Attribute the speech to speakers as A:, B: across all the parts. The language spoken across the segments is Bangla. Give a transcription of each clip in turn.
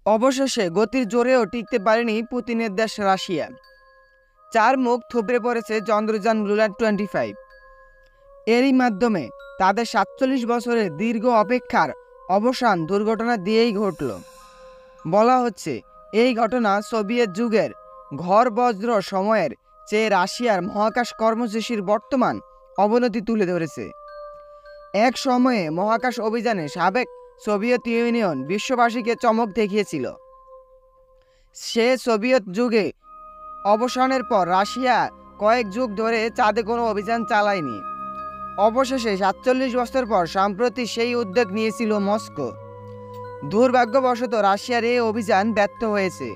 A: অবশেষে গতির জোরেও টিকতে পারেনি পুতিনের দেশ রাশিয়া। চার মুখ থুবড়ে পড়েছে চন্দ্রযান লুনার 25। এরই মাধ্যমে তাদের ৪৭ বছরের দীর্ঘ অপেক্ষার অবসান দুর্ঘটনা দিয়েই ঘটল। বলা হচ্ছে এই ঘটনা সোভিয়েত যুগের ঘরবজ্র সময়ের চেয়ে রাশিয়ার মহাকাশ কর্মসূচির বর্তমান অবনতি তুলে ধরেছে। এক সময়ে মহাকাশ অভিযানে সাবেক সোভিয়েত ইউনিয়ন বিশ্ববাসীকে চমক দেখিয়েছিল। সে সোভিয়েত যুগে অবসানের পর রাশিয়া কয়েক যুগ ধরে চাঁদে কোনো অভিযান চালায়নি। অবশেষে ৪৭ বছর পর সম্প্রতি সেই উদ্যোগ নিয়েছিল মস্কো। দুর্ভাগ্যবশত রাশিয়ার এই অভিযান ব্যর্থ হয়েছে।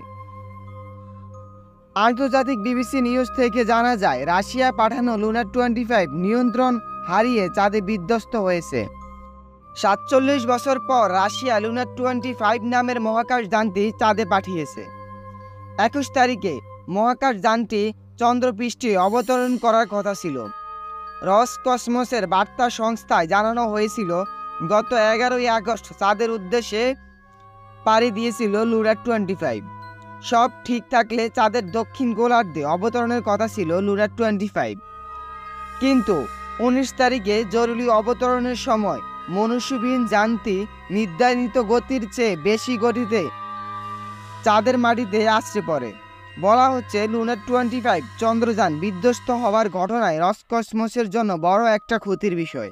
A: আন্তর্জাতিক বিবিসি নিউজ থেকে জানা যায়, রাশিয়া পাঠানো লুনার 25 নিয়ন্ত্রণ হারিয়ে চাঁদে বিধ্বস্ত হয়েছে। ৪৭ বছর পর রাশিয়া লুনার 25 নামের মহাকাশ যানটি চাঁদে পাঠিয়েছে। ২১ তারিখে মহাকাশ যানটি চন্দ্রপৃষ্ঠে অবতরণ করার কথা ছিল। রসকসমসের বার্তা সংস্থায় জানানো হয়েছিল, গত ১১ই আগস্ট চাঁদের উদ্দেশ্যে পাড়ি দিয়েছিল লুনার 25। সব ঠিক থাকলে চাঁদের দক্ষিণ গোলার্ধে অবতরণের কথা ছিল লুনার 25। কিন্তু ১৯ তারিখে জরুরি অবতরণের সময় মনুষ্যবিহীন যানটি নির্ধারিত গতির চেয়ে বেশি গতিতে চাঁদের মাটিতে আছড়ে পড়ে। বলা হচ্ছে লুনার 25 চন্দ্রযান বিধ্বস্ত হওয়ার ঘটনায় রসকসমসের জন্য বড় একটা ক্ষতির বিষয়।